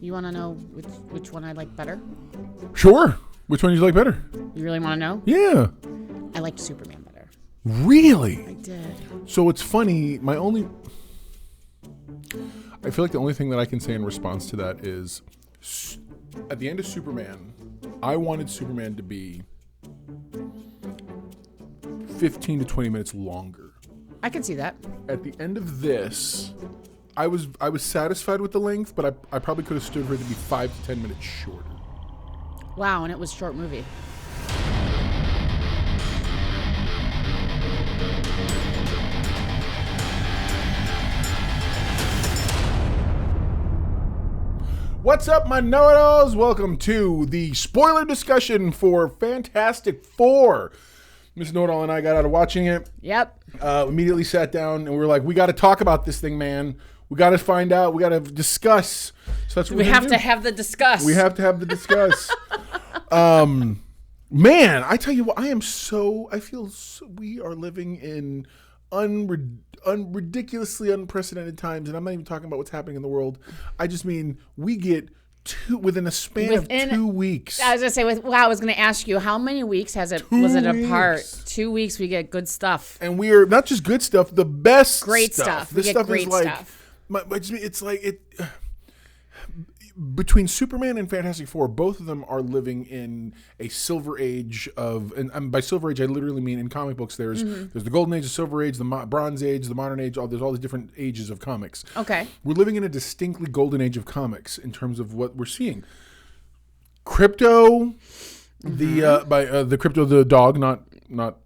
You want to know which one I like better? Sure. Which one do you like better? You really want to know? Yeah. I liked Superman better. Really? I did. So it's funny. I feel like the only thing that I can say in response to that is, at the end of Superman, I wanted Superman to be 15 to 20 minutes longer. I can see that. At the end of this, I was satisfied with the length, but I probably could have stood for it to be 5 to 10 minutes shorter. Wow, and it was a short movie. What's up, my know-it-alls? Welcome to the spoiler discussion for Fantastic Four. Miss Know-it-all and I got out of watching it. Yep. Immediately sat down and we were like, we got to talk about this thing, man. We got to find out. We got to discuss. So that's what we have to have the discuss. We have to have the discuss. Man, I tell you what, I feel we are living in ridiculously unprecedented times, and I'm not even talking about what's happening in the world. I just mean we get within a span of 2 weeks. I was gonna say, I was gonna ask you, how many weeks was it apart? 2 weeks. We get good stuff, and we are not just good stuff, the best, great stuff. This stuff great is like, stuff. It's like it. Between Superman and Fantastic Four, both of them are living in a silver age of, and by silver age I literally mean in comic books. There's the golden age, the silver age, the bronze age, the modern age. There's all these different ages of comics. Okay, we're living in a distinctly golden age of comics in terms of what we're seeing. Crypto, the Crypto the dog, not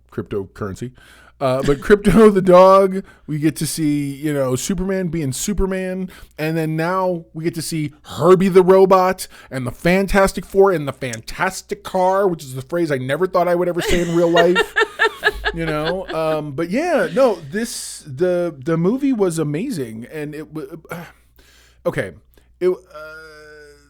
cryptocurrency. But Crypto the dog, we get to see, Superman being Superman. And then now we get to see Herbie the robot and the Fantastic Four and the Fantastic Car, which is the phrase I never thought I would ever say in real life. But yeah, no, the movie was amazing. And it was, okay.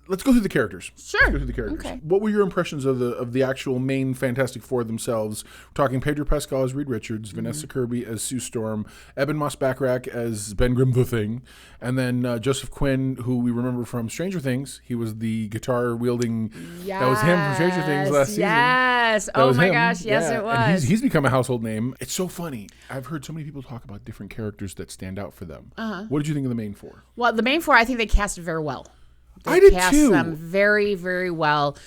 Let's go through the characters. Sure. Let's go through the characters. Okay. What were your impressions of the actual main Fantastic Four themselves? We're talking Pedro Pascal as Reed Richards, Vanessa Kirby as Sue Storm, Ebon Moss-Bachrach as Ben Grimm the Thing, and then Joseph Quinn, who we remember from Stranger Things. He was the guitar wielding. Yes. That was him from Stranger Things last season. Yes. Oh my gosh. Yes, it was. And he's become a household name. It's so funny. I've heard so many people talk about different characters that stand out for them. What did you think of the main four? Well, the main four, I think they cast very well. I did cast too. Them very, very well.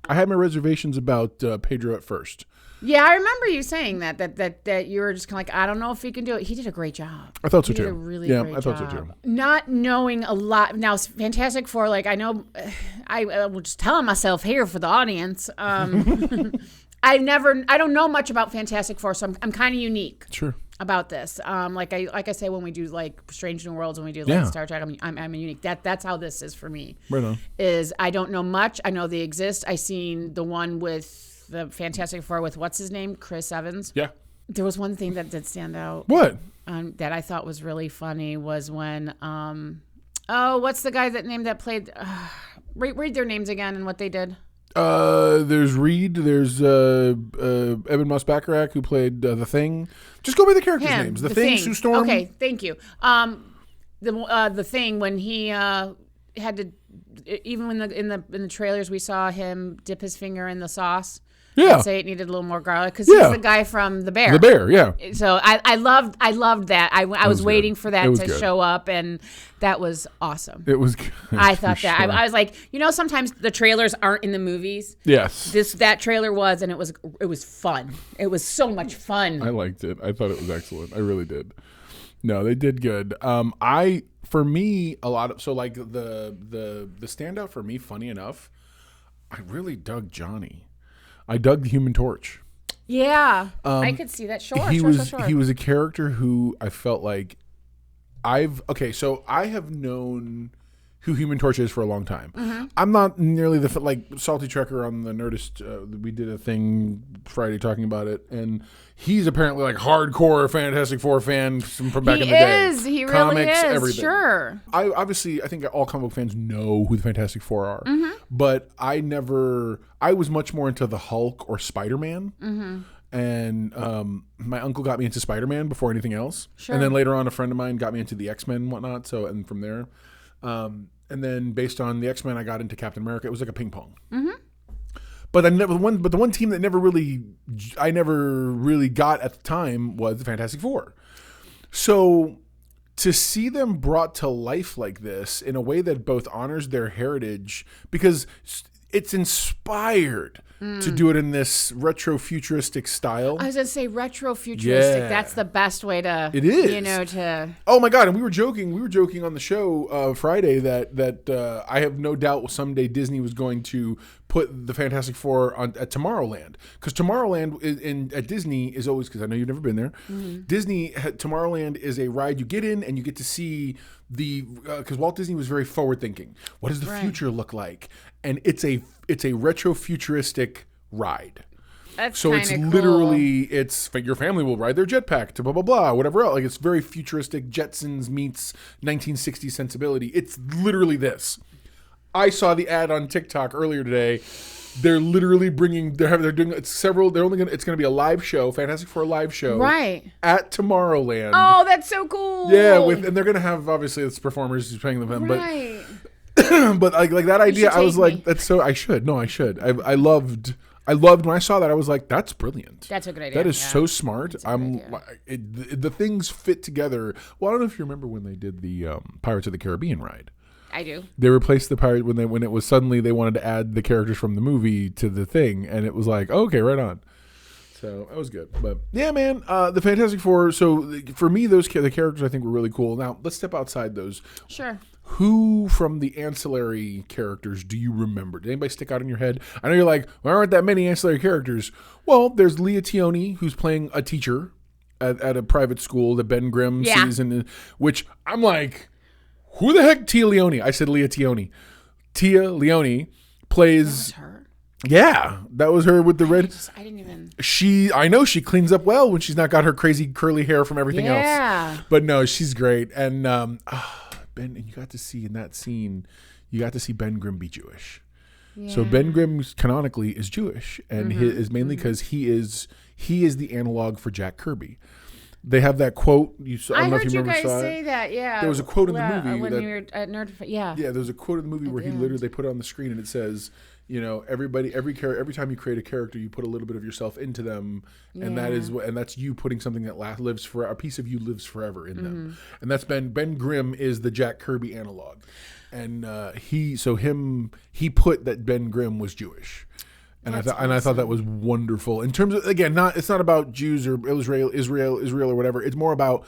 I had my reservations about Pedro at first. Yeah, I remember you saying that you were just kind of like, I don't know if he can do it. He did a great job. I thought so too. He did a really great job. Thought so too. Not knowing a lot now, Fantastic Four. Like I know, I was just telling myself here for the audience. I don't know much about Fantastic Four, so I'm kind of unique. Sure. About this, like I say when we do like Strange New Worlds, when we do like Star Trek, I'm unique. That's how this is for me. Right on. Is I don't know much. I know they exist. I seen the one with the Fantastic Four with what's his name, Chris Evans. Yeah. There was one thing that did stand out. What? That I thought was really funny was when what's the guy that played? Read their names again and what they did. There's Reed. There's Ebon Moss-Bachrach, who played the Thing. Just go by the characters' names. The Thing, Sue Storm. Okay, thank you. The Thing, when he had to, even in the trailers we saw him dip his finger in the sauce. Yeah. And say it needed a little more garlic because he's the guy from The Bear. The Bear, yeah. So I loved that. I was waiting for that to good. show up, and that was awesome. It was good. I thought that. Sure. I was like, sometimes the trailers aren't in the movies. Yes. That trailer was, and it was fun. It was so much fun. I liked it. I thought it was excellent. I really did. No, they did good. For me, a lot of the standout for me, funny enough, I really dug Johnny. I dug the Human Torch. Yeah, I could see that. Sure. He was a character who I felt like I have known who Human Torch is for a long time. Mm-hmm. I'm not nearly Salty Trekker on the Nerdist. We did a thing Friday talking about it, and he's apparently like hardcore Fantastic Four fan from back in the day. He Comics, really is. Everything. Sure. I think all comic book fans know who the Fantastic Four are, but I was much more into the Hulk or Spider-Man. Mm-hmm. And my uncle got me into Spider-Man before anything else. Sure. And then later on, a friend of mine got me into the X-Men and whatnot. And from there, And then based on the X-Men, I got into Captain America. It was like a ping pong. Mm-hmm. But the one team that I never really got at the time was the Fantastic Four. So to see them brought to life like this in a way that both honors their heritage, because it's inspired to do it in this retro-futuristic style. I was going to say retro-futuristic. Yeah. That's the best way to... It is. To... Oh, my God. And we were joking on the show Friday that I have no doubt someday Disney was going to put the Fantastic Four at Tomorrowland. Because Tomorrowland at Disney is always... Because I know you've never been there. Mm-hmm. Tomorrowland is a ride you get in and you get to see because Walt Disney was very forward thinking. What does the future look like? And it's a retro-futuristic ride. That's so it's literally your family will ride their jetpack to blah blah blah whatever else. Like it's very futuristic. Jetsons meets 1960s sensibility. It's literally this. I saw the ad on TikTok earlier today. They're literally they're doing it's gonna be a live show, Fantastic Four live show, right, at Tomorrowland. Oh, that's so cool. Yeah, and they're gonna have obviously it's performers who's playing them, right. but like that idea, I was like, that's so I should. I loved when I saw that. I was like, that's brilliant. That's a good idea. That is so smart. The things fit together. Well, I don't know if you remember when they did the Pirates of the Caribbean ride. I do. They replaced the pirate when it was suddenly they wanted to add the characters from the movie to the thing, and it was like, okay, right on. So that was good. But yeah, man, the Fantastic Four. So for me, the characters I think were really cool. Now let's step outside those. Sure. Who from the ancillary characters do you remember? Did anybody stick out in your head? I know you're like, well, there aren't that many ancillary characters. Well, there's Leah Tione, who's playing a teacher at a private school that Ben Grimm sees, which I'm like, who the heck Tia Leone? I said Leah Tione. Tia Leone plays... That was her? Yeah, that was her with the red... I didn't even... I know she cleans up well when she's not got her crazy curly hair from everything else. But no, she's great. And Ben, and you got to see in that scene, Ben Grimm be Jewish. Yeah. So Ben Grimm canonically is Jewish, and is mainly because he is the analog for Jack Kirby. They have that quote. I don't know if you remember. I heard you guys say that. Yeah, there was a quote in the movie when you were at Nerd. Yeah, there was a quote in the movie where they put it on the screen, and it says, every time you create a character, you put a little bit of yourself into them, and that's you putting something that lives for a piece of you lives forever in them, and that's Ben Grimm is the Jack Kirby analog, and he put that Ben Grimm was Jewish. And I thought that was wonderful. In terms of, again, it's not about Jews or Israel or whatever. It's more about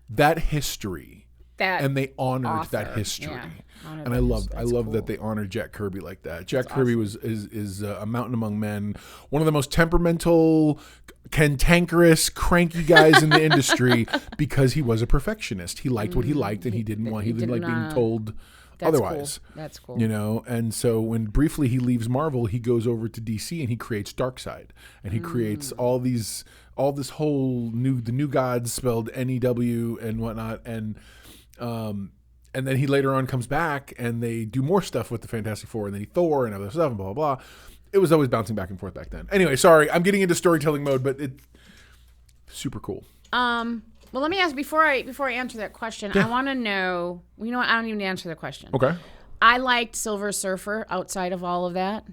that history. And they honored that history. Yeah. And I love that they honored Jack Kirby like that. Jack Kirby is a mountain among men, one of the most temperamental, cantankerous, cranky guys in the industry because he was a perfectionist. He liked what he liked, and he didn't like being told otherwise. Cool. That's cool. And so when briefly he leaves Marvel, he goes over to DC and he creates Darkseid, and he creates all this whole the New Gods spelled NEW and whatnot, and then he later on comes back and they do more stuff with the Fantastic Four, and then Thor and other stuff and blah blah blah. It was always bouncing back and forth back then. Anyway, sorry, I'm getting into storytelling mode, but it's super cool. Well, let me ask before I answer that question. Yeah. I want to know. You know what? I don't even answer the question. Okay. I liked Silver Surfer outside of all of that.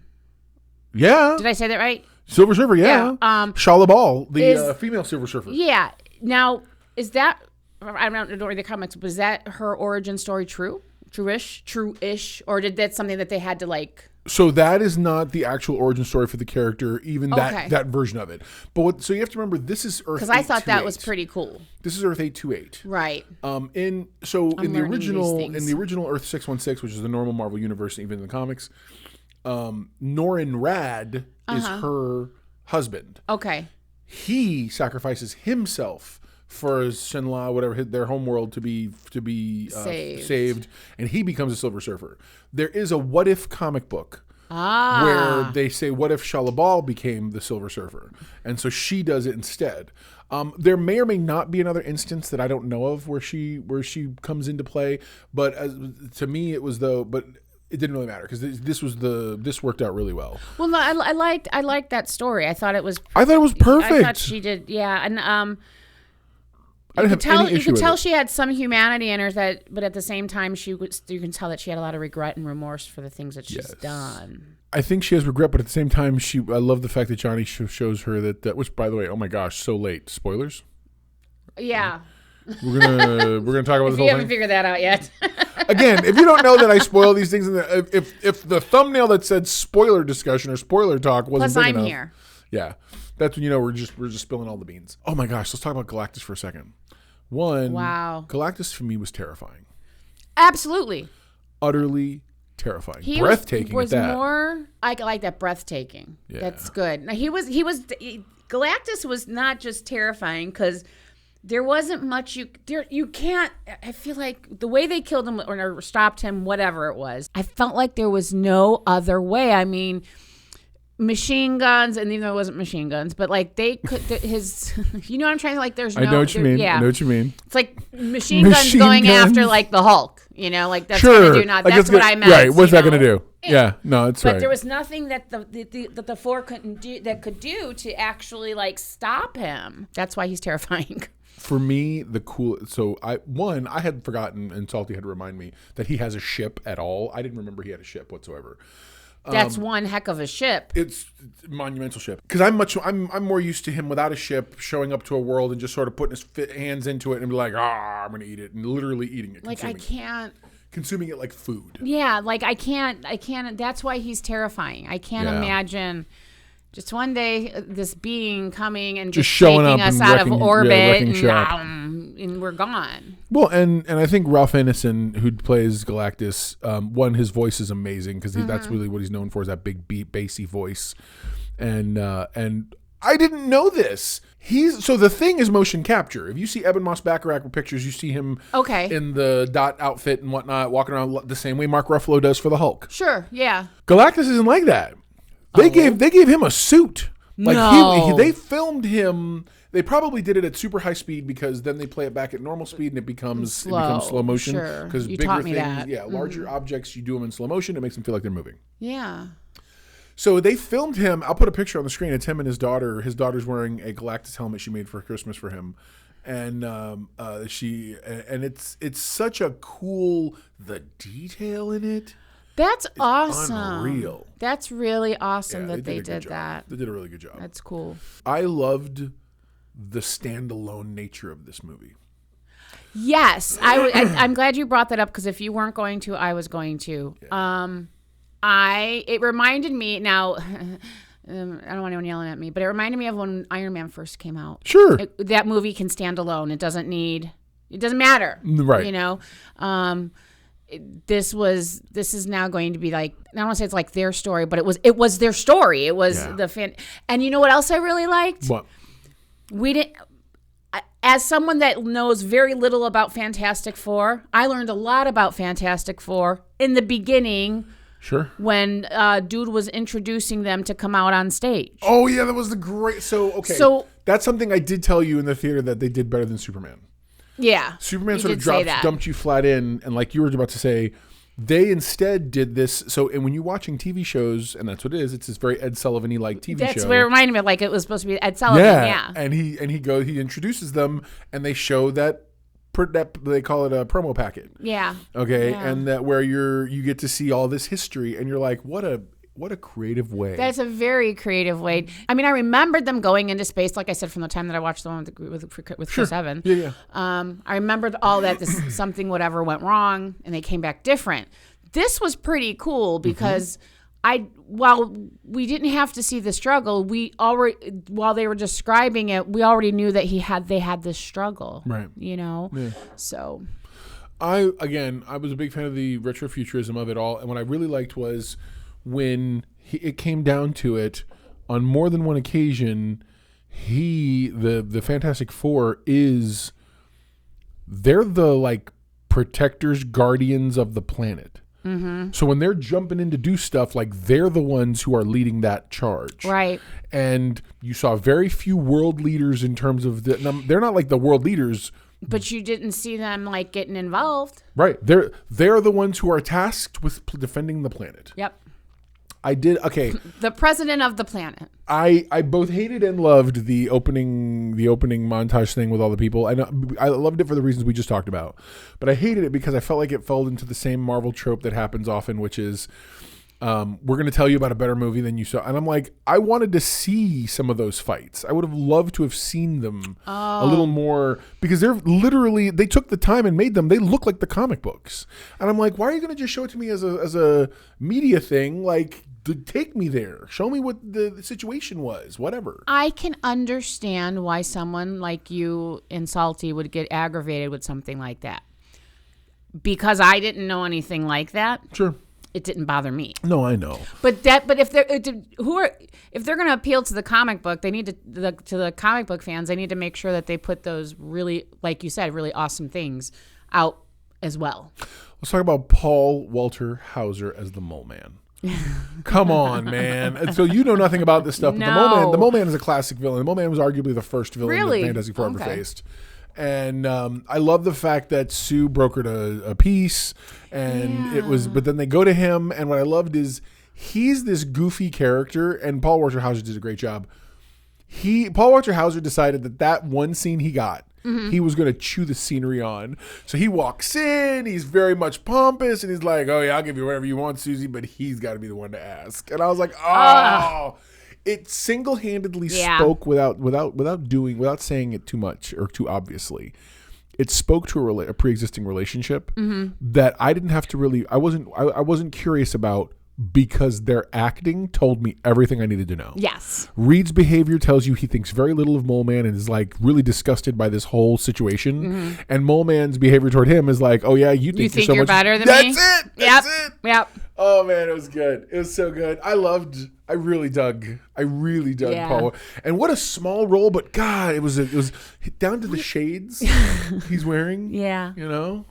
Yeah. Did I say that right? Silver Surfer, yeah. Shala Bal, the female Silver Surfer. Yeah. Now, is that? I don't know the comics, but is that her origin story true-ish, or did that something that they had to like? So that is not the actual origin story for the character, even that version of it. But so you have to remember, this is Earth 828. Because I thought that was pretty cool. This is Earth 828. Right. In the original Earth 616, which is the normal Marvel universe, even in the comics, Norrin Radd is her husband. Okay. He sacrifices himself for Shenla, whatever their homeworld, to be saved, and he becomes a Silver Surfer. There is a What If comic book where they say, what if Shala Bal became the Silver Surfer? And so she does it instead. There may or may not be another instance that I don't know of where she comes into play, but to me it was but it didn't really matter because this worked out really well. Well, no, I liked that story. I thought it was perfect. I thought she did, yeah, and I didn't have any issue You could with tell it. she had some humanity in her, but at the same time, you can tell that she had a lot of regret and remorse for the things that she's done. I think she has regret, but at the same time, I love the fact that Johnny shows her that. Which, by the way, oh my gosh, so late. Spoilers. Yeah. We're gonna talk about this whole You haven't thing. figured that out yet. Again, if you don't know that I spoil these things, if the thumbnail that said spoiler discussion or spoiler talk wasn't Plus, big I'm enough, here. yeah, that's when you know we're just spilling all the beans. Oh my gosh, let's talk about Galactus for a second. Wow, Galactus for me was terrifying. Absolutely. Utterly terrifying. He breathtaking. Was at that. more. I like that breathtaking. Yeah. That's good. Now Galactus was not just terrifying because there wasn't much you can't. I feel like the way they killed him or stopped him, whatever it was, I felt like there was no other way. I mean, machine guns, and even though it wasn't machine guns, but like they could you know what I'm trying to like. There's no. I know what you mean. Yeah. I know what you mean. It's like machine guns going after like the Hulk. You know, like that's gonna do not. Like that's what I meant. Right. What's that gonna do? Yeah. No, it's right. But there was nothing that the four couldn't do that could do to actually like stop him. That's why he's terrifying. For me, I had forgotten, and Salty had to remind me that he has a ship at all. I didn't remember he had a ship whatsoever. That's one heck of a ship. It's a monumental ship. Because I'm more used to him without a ship showing up to a world and just sort of putting his hands into it and be like, I'm going to eat it, and literally eating it. Like I can't. Consuming it like food. Yeah, like I can't. That's why he's terrifying. I can't imagine. Just one day, this being coming and just showing taking us out of orbit, and we're gone. Well, and I think Ralph Ineson, who plays Galactus, his voice is amazing because that's really what he's known for, is that big, bassy voice. And I didn't know this. So the Thing is motion capture. If you see Ebon Moss-Bachrach pictures, you see him in the dot outfit and whatnot, walking around the same way Mark Ruffalo does for the Hulk. Sure, yeah. Galactus isn't like that. They gave him a suit. Like they filmed him. They probably did it at super high speed because then they play it back at normal speed and it becomes slow motion. Sure, because you bigger taught me things, that. Larger objects, you do them in slow motion. It makes them feel like they're moving. Yeah. So they filmed him. I'll put a picture on the screen. It's him and his daughter. His daughter's wearing a Galactus helmet she made for Christmas for him, and it's such a cool the detail in it. That's awesome. Unreal. That's really awesome that they did that. They did a really good job. That's cool. I loved the standalone nature of this movie. Yes, I'm glad you brought that up because if you weren't going to, I was going to. Yeah. It reminded me now. I don't want anyone yelling at me, but it reminded me of when Iron Man first came out. Sure, that movie can stand alone. It doesn't matter. Right. You know. This is now going to be like, I don't want to say it's like their story, but it was their story. It was the fan. And you know what else I really liked? What? We didn't. As someone that knows very little about Fantastic Four, I learned a lot about Fantastic Four in the beginning. Sure. When dude was introducing them to come out on stage. Oh yeah, that was the great. So that's something I did tell you in the theater that they did better than Superman. Yeah. Superman sort of dumped you flat in, and like you were about to say, they instead did this. So, and when you're watching TV shows, and that's what it is, it's this very Ed Sullivan-y like TV show. That's what it reminded me of, like it was supposed to be Ed Sullivan. Yeah. And he introduces them, and they show that they call it a promo packet. Yeah. Okay, and that where you get to see all this history, and you're like, what a creative way. That's a very creative way. I mean, I remembered them going into space, like I said, from the time that I watched the one with Chris Evans. Yeah. I remembered all that something whatever went wrong, and they came back different. This was pretty cool because while we didn't have to see the struggle, while they were describing it, we already knew that they had this struggle. Right. You know? Yeah. So. I was a big fan of the retrofuturism of it all, and what I really liked was when it came down to it, on more than one occasion, the Fantastic Four they're the like protectors, guardians of the planet. Mm-hmm. So when they're jumping in to do stuff, like they're the ones who are leading that charge. Right. And you saw very few world leaders in terms of they're not like the world leaders. But you didn't see them like getting involved. Right. They're the ones who are tasked with defending the planet. Yep. I did. Okay. The president of the planet. I both hated and loved the opening montage thing with all the people. I loved it for the reasons we just talked about, but I hated it because I felt like it fell into the same Marvel trope that happens often, which is we're going to tell you about a better movie than you saw. And I'm like, I wanted to see some of those fights. I would have loved to have seen them a little more, because they took the time and made them. They look like the comic books. And I'm like, why are you going to just show it to me as a media thing? Like, take me there. Show me what the situation was. Whatever. I can understand why someone like you in Salty would get aggravated with something like that. Because I didn't know anything like that. Sure. It didn't bother me. No, I know. But if they're going to appeal to the comic book, they need to the comic book fans. They need to make sure that they put those really, like you said, really awesome things out as well. Let's talk about Paul Walter Hauser as the Mole Man. Come on, man. And so you know nothing about this stuff. No. The Mole Man is a classic villain. The Mole Man was arguably the first villain that Fantastic Four ever faced. And I love the fact that Sue brokered a peace, and it was. But then they go to him, and what I loved is he's this goofy character, and Paul Walter Hauser did a great job. Paul Walter Hauser decided that one scene he got, he was going to chew the scenery on. So he walks in, he's very much pompous, and he's like, "Oh yeah, I'll give you whatever you want, Susie," but he's got to be the one to ask. And I was like, "Oh." It single-handedly spoke without saying it too much or too obviously. It spoke to a pre-existing relationship that I didn't have to really. I wasn't curious about, because their acting told me everything I needed to know. Yes. Reed's behavior tells you he thinks very little of Mole Man and is like really disgusted by this whole situation. And Mole Man's behavior toward him is like, "Oh yeah, you think you're better than me? That's it. That's it. Yep. Oh man, it was good. It was so good. I really dug Paul. And what a small role, but God, it was down to the shades he's wearing. Yeah. You know?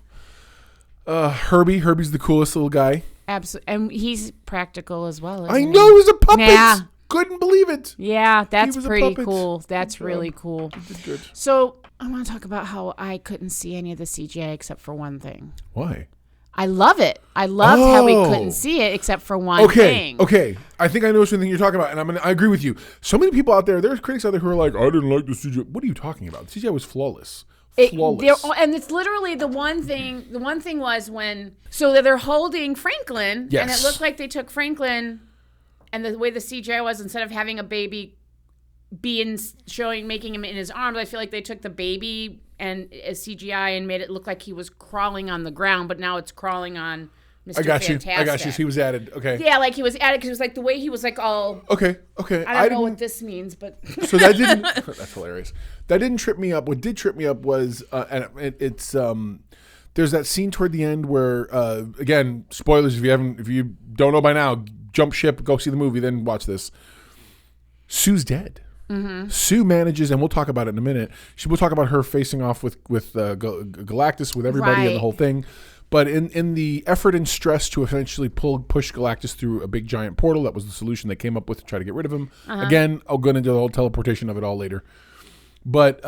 Herbie's the coolest little guy. Absolutely. And he's practical as well. I know, he was a puppet. Yeah. Couldn't believe it. Yeah, that's pretty cool. That's really cool. He did good. So I want to talk about how I couldn't see any of the CGI except for one thing. Why? I love it. I loved how we couldn't see it except for one thing. Okay. I think I know something you're talking about, and I agree with you. So many people out there's critics out there who are like, "I didn't like the CGI." What are you talking about? The CGI was flawless. And it's literally the one thing. The one thing was when they're holding Franklin, and it looked like they took Franklin, and the way the CGI was, instead of having a baby making him in his arms, I feel like they took the baby and as CGI and made it look like he was crawling on the ground, but now it's crawling on Mr. Fantastic. I got you. So he was added. Okay. Yeah, like he was added because it was like the way he was like all. Okay. I don't know what this means, but. So that didn't. That's hilarious. That didn't trip me up. What did trip me up was, there's that scene toward the end where, again, spoilers if you don't know by now, jump ship, go see the movie, then watch this. Sue's dead. Sue manages, and we'll talk about it in a minute. We'll talk about her facing off with Galactus, with everybody and the whole thing. But in the effort and stress to essentially push Galactus through a big giant portal, that was the solution they came up with to try to get rid of him. Again, I'll go into the whole teleportation of it all later. But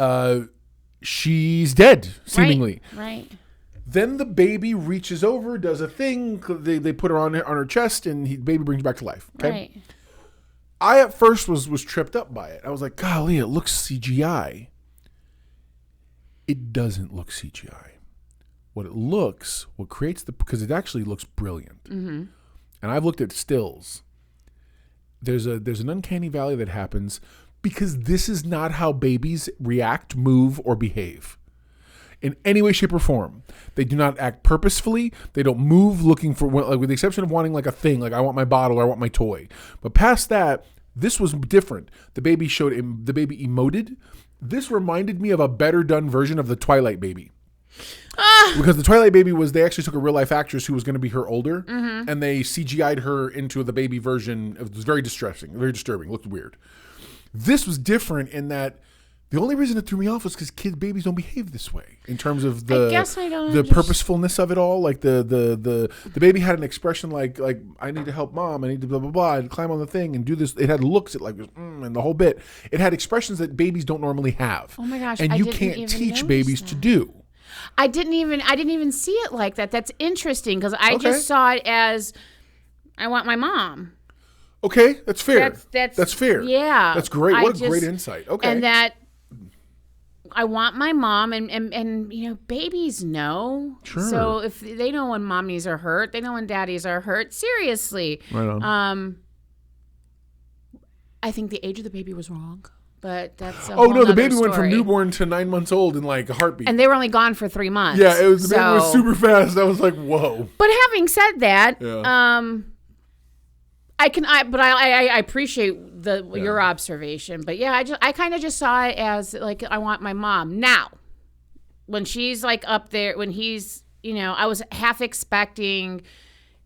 she's dead, seemingly. Right. Then the baby reaches over, does a thing. They put her on her chest, and the baby brings her back to life. Okay. Right. I at first was tripped up by it. I was like, golly, it looks CGI. It doesn't look CGI. What creates because it actually looks brilliant. And I've looked at stills. There's an uncanny valley that happens because this is not how babies react, move, or behave. In any way, shape, or form. They do not act purposefully. They don't move looking for, like, with the exception of wanting like a thing, like I want my bottle or I want my toy. But past that, this was different. The baby emoted. This reminded me of a better done version of the Twilight baby. Because the Twilight baby they actually took a real life actress who was going to be her older, and they CGI'd her into the baby version. It was very distressing, very disturbing, looked weird. This was different in that the only reason it threw me off was because babies don't behave this way in terms of the purposefulness of it all. Like the baby had an expression like I need to help mom, I need to blah blah blah, and climb on the thing and do this. It had looks at like and the whole bit. It had expressions that babies don't normally have. Oh my gosh! And you can't teach babies to do. I didn't even see it like that. That's interesting because I just saw it as I want my mom. Okay, that's fair. That's fair. Yeah. That's great. What a great insight. Okay. And that I want my mom and babies know. Sure. So if they know when mommies are hurt, they know when daddies are hurt. Seriously. Right on. I think the age of the baby was wrong. But that's a oh no, the baby story. went from newborn to 9 months old in like a heartbeat. And they were only gone for 3 months. Yeah, the baby was super fast. I was like, whoa. But having said that, I appreciate your observation. But yeah, I kind of just saw it as like I want my mom. Now, when she's like up there, when he's, I was half expecting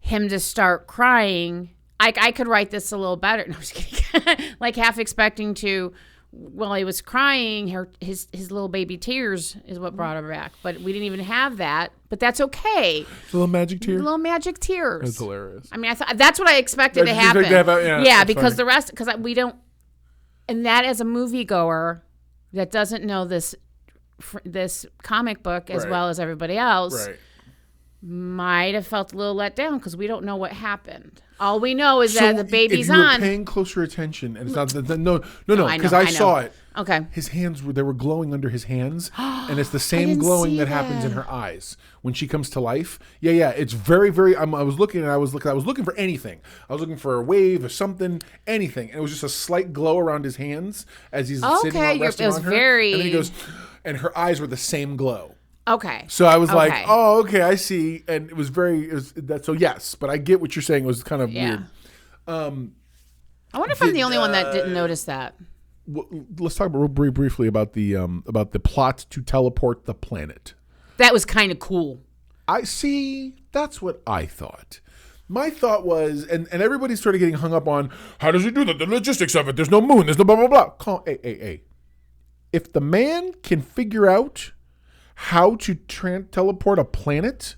him to start crying. I could write this a little better. No, I'm just kidding. Like half expecting to. While he was crying, his little baby tears is what brought her back. But we didn't even have that. But that's okay. The little magic tears. Little magic tears. That's hilarious. I mean, I thought that's what I expected to happen. Yeah, because funny. The rest, because we don't. And that as a moviegoer that doesn't know this comic book as well as everybody else, might have felt a little let down because we don't know what happened. All we know is that the baby's on. If you were paying closer attention, and it's not no, because I saw it. Okay. His hands they were glowing under his hands, and it's the same glowing that happens in her eyes when she comes to life. Yeah. It's very, very. I was looking, and I was looking for anything. I was looking for a wave or something, anything, and it was just a slight glow around his hands as he's sitting on resting on her. And then he goes, and her eyes were the same glow. Okay. So I was like, oh, okay, I see. And it was so yes, but I get what you're saying. It was kind of weird. I wonder if I'm the only one that didn't notice that. Let's talk real briefly about the plot to teleport the planet. That was kind of cool. I see. That's what I thought. My thought was, and everybody's sort of getting hung up on, how does he do that? The logistics of it. There's no moon. There's no blah, blah, blah. Hey. If the man can figure out how to teleport a planet,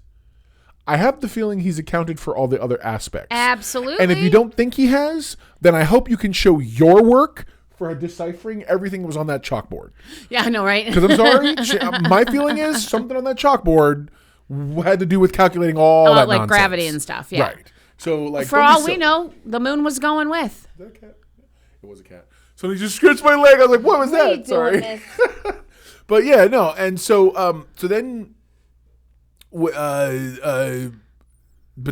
I have the feeling he's accounted for all the other aspects. Absolutely. And if you don't think he has, then I hope you can show your work for deciphering everything that was on that chalkboard. Yeah, I know, right? Because I'm sorry, my feeling is something on that chalkboard had to do with calculating all that like nonsense. Gravity and stuff. Yeah. Right. So like, for all we know, the moon was going with. Is that a cat? It was a cat. So he just scratched my leg. I was like, what was that? Sorry. But yeah, no, and so then, but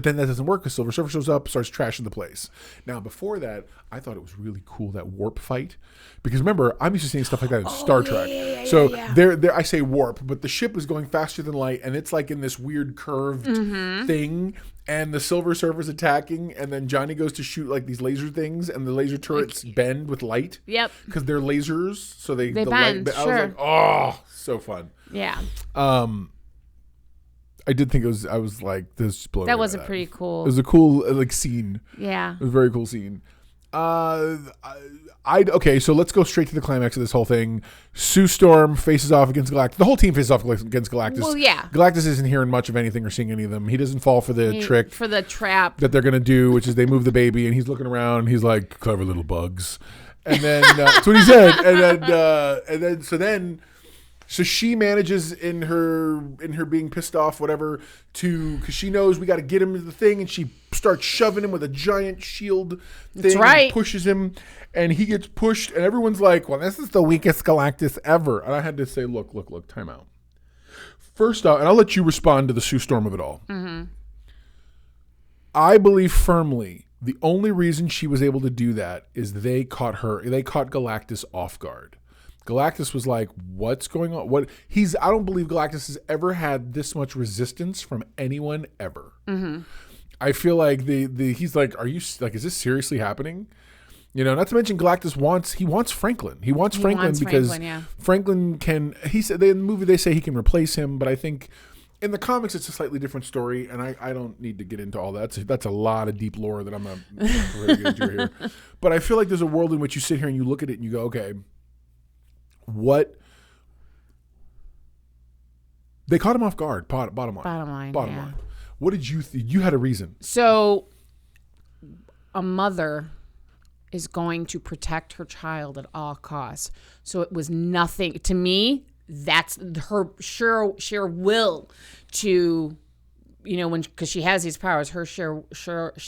then that doesn't work because Silver Surfer shows up, starts trashing the place. Now, before that, I thought it was really cool, that warp fight, because remember, I'm used to seeing stuff like that in Star Trek. So there, I say warp, but the ship is going faster than light, and it's like in this weird curved thing. And the Silver Surfer's attacking, and then Johnny goes to shoot like these laser things, and the laser turrets bend with light. Yep. Because they're lasers, so they bend. I was like, oh, so fun. Yeah. I did think it was. I was like, this blows. That was a pretty cool. It was a cool scene. Yeah. It was a very cool scene. Okay, so let's go straight to the climax of this whole thing. Sue Storm faces off against Galactus. The whole team faces off against Galactus. Well, yeah. Galactus isn't hearing much of anything or seeing any of them. He doesn't fall for the trick. For the trap. That they're going to do, which is they move the baby, and he's looking around, and he's like, clever little bugs. And then, that's what he said. So she manages in her being pissed off, whatever, because she knows we got to get him to the thing, and she starts shoving him with a giant shield thing. That's right. And pushes him, and he gets pushed, and everyone's like, well, this is the weakest Galactus ever. And I had to say, look, time out. First off, and I'll let you respond to the Sue Storm of it all. Mm-hmm. I believe firmly the only reason she was able to do that is they caught Galactus off guard. Galactus was like, what's going on? I don't believe Galactus has ever had this much resistance from anyone ever. Mm-hmm. I feel like he's like, are you like, is this seriously happening? Not to mention Galactus wants Franklin. He wants Franklin because Franklin can, he said in the movie they say he can replace him, but I think in the comics it's a slightly different story, and I don't need to get into all that. That's a lot of deep lore that I'm not really get into here. But I feel like there's a world in which you sit here and you look at it and you go, okay, what they caught him off guard. Bottom line. What did you think? You had a reason. So a mother is going to protect her child at all costs. So it was nothing to me. That's her sheer will to because she has these powers, her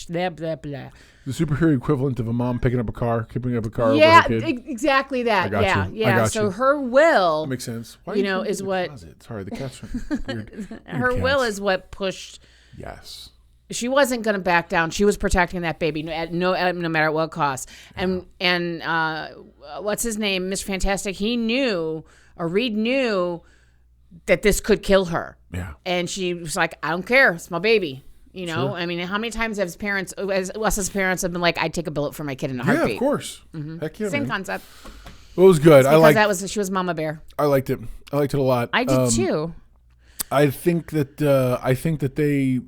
blah, blah, blah. The superhero equivalent of a mom picking up a car over Yeah, her kid. exactly that. I got you. Yeah. So her will, that makes sense. Why is what. Closet? Sorry, the cat's weird. Her will is what pushed. Yes. She wasn't going to back down. She was protecting that baby no matter what cost. And what's his name, Mr. Fantastic? He knew, or Reed knew, that this could kill her. Yeah. And she was like, I don't care. It's my baby. Sure. I mean, how many times have us as parents have been like, I'd take a bullet for my kid in a heartbeat. Yeah, of course. Mm-hmm. Heck yeah, Same man. concept. Well, it was good. She was Mama Bear. I liked it. I liked it a lot. I did too. I think that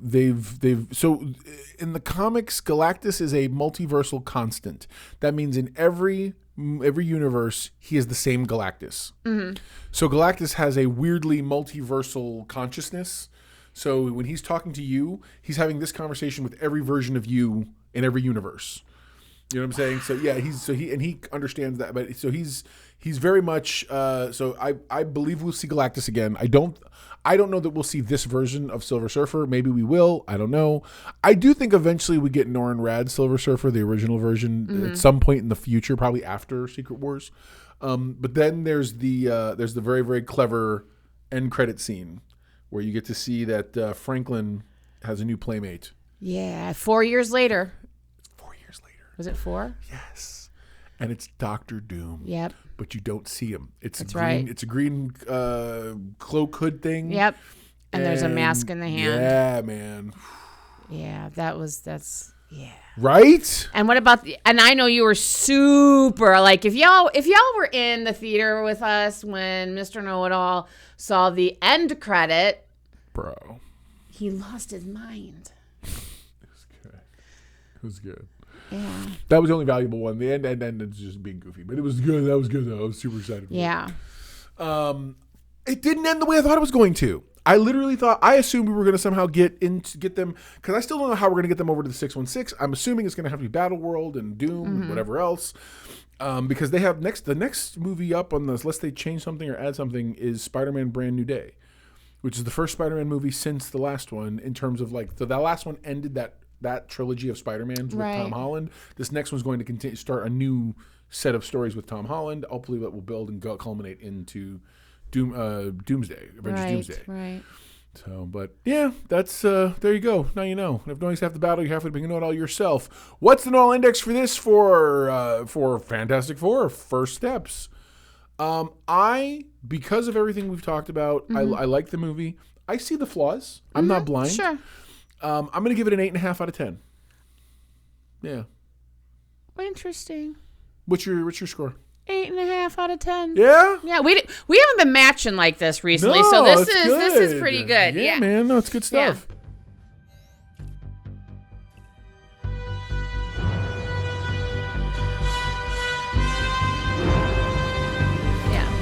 they've so in the comics, Galactus is a multiversal constant. That means in every universe, he is the same Galactus. Mm-hmm. So Galactus has a weirdly multiversal consciousness. So when he's talking to you, he's having this conversation with every version of you in every universe. You know what I'm saying? So yeah, he understands that, but so he's very much. So I believe we'll see Galactus again. I don't know that we'll see this version of Silver Surfer. Maybe we will. I don't know. I do think eventually we get Norrin Radd Silver Surfer, the original version, at some point in the future, probably after Secret Wars. But then there's the very, very clever end credit scene where you get to see that Franklin has a new playmate. Yeah, 4 years later. 4 years later. Was it 4? Yes. And it's Dr. Doom. Yep. But you don't see him. It's a green cloak hood thing. Yep. And there's a mask in the hand. Yeah, man. Yeah, that's Right? And what about and I know you were super like if y'all were in the theater with us when Mr. Know-It-All saw the end credit, bro, he lost his mind. It was good. Yeah. That was the only valuable one. The end it's just being goofy, but it was good. That was good though. I was super excited for it. It didn't end the way I thought it was going to. I assumed we were going to somehow get them, because I still don't know how we're going to get them over to the 616. I'm assuming it's going to have to be Battle World and Doom and whatever else, because they have the next movie up on this, unless they change something or add something, is Spider-Man Brand New Day, which is the first Spider-Man movie since the last one, in terms of that last one ended that trilogy of Spider-Mans with Tom Holland. This next one's going to start a new set of stories with Tom Holland. Hopefully that will build and culminate into Doomsday, Avengers Doomsday. Right. So, but yeah, that's there you go. Now you know. If knowing's half the battle, you have to know it all yourself. What's the know-all index for this for Fantastic Four First Steps? Because of everything we've talked about, I like the movie. I see the flaws. I'm not blind. Sure. I'm going to give it an 8.5 out of 10. Yeah. Interesting. What's your score? 8.5 out of 10. Yeah. Yeah. We haven't been matching like this recently, so this is pretty good. Yeah, man. No, it's good stuff.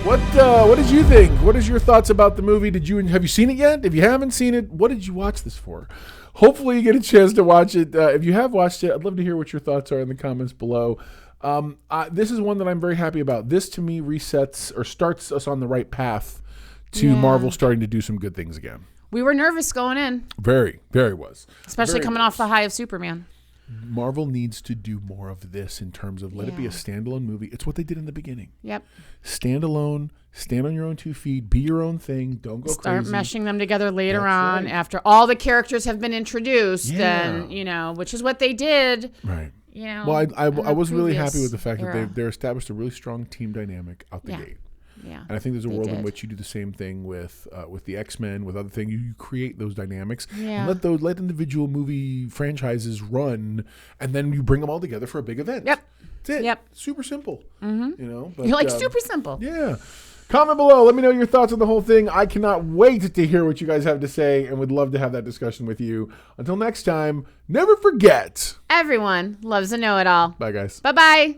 What did you think? What is your thoughts about the movie? Have you seen it yet? If you haven't seen it, what did you watch this for? Hopefully you get a chance to watch it. If you have watched it, I'd love to hear what your thoughts are in the comments below. This is one that I'm very happy about. This to me resets or starts us on the right path to Marvel starting to do some good things again. We were nervous going in. Very, very was. Especially coming off the high of Superman. Marvel needs to do more of this in terms of let it be a standalone movie. It's what they did in the beginning. Yep. Stand alone, stand on your own 2 feet, be your own thing, don't go Start crazy. meshing them together later on after all the characters have been introduced, then, which is what they did. Right. Well, I was really happy with the fact that they established a really strong team dynamic out the gate. Yeah. And I think there's a world in which you do the same thing with the X-Men, with other things. You create those dynamics. Yeah. And let individual movie franchises run, and then you bring them all together for a big event. Yep. That's it. Yep. Super simple. Mm-hmm. But, you're like super simple. Yeah. Comment below. Let me know your thoughts on the whole thing. I cannot wait to hear what you guys have to say, and would love to have that discussion with you. Until next time, never forget. Everyone loves a know-it-all. Bye, guys. Bye-bye.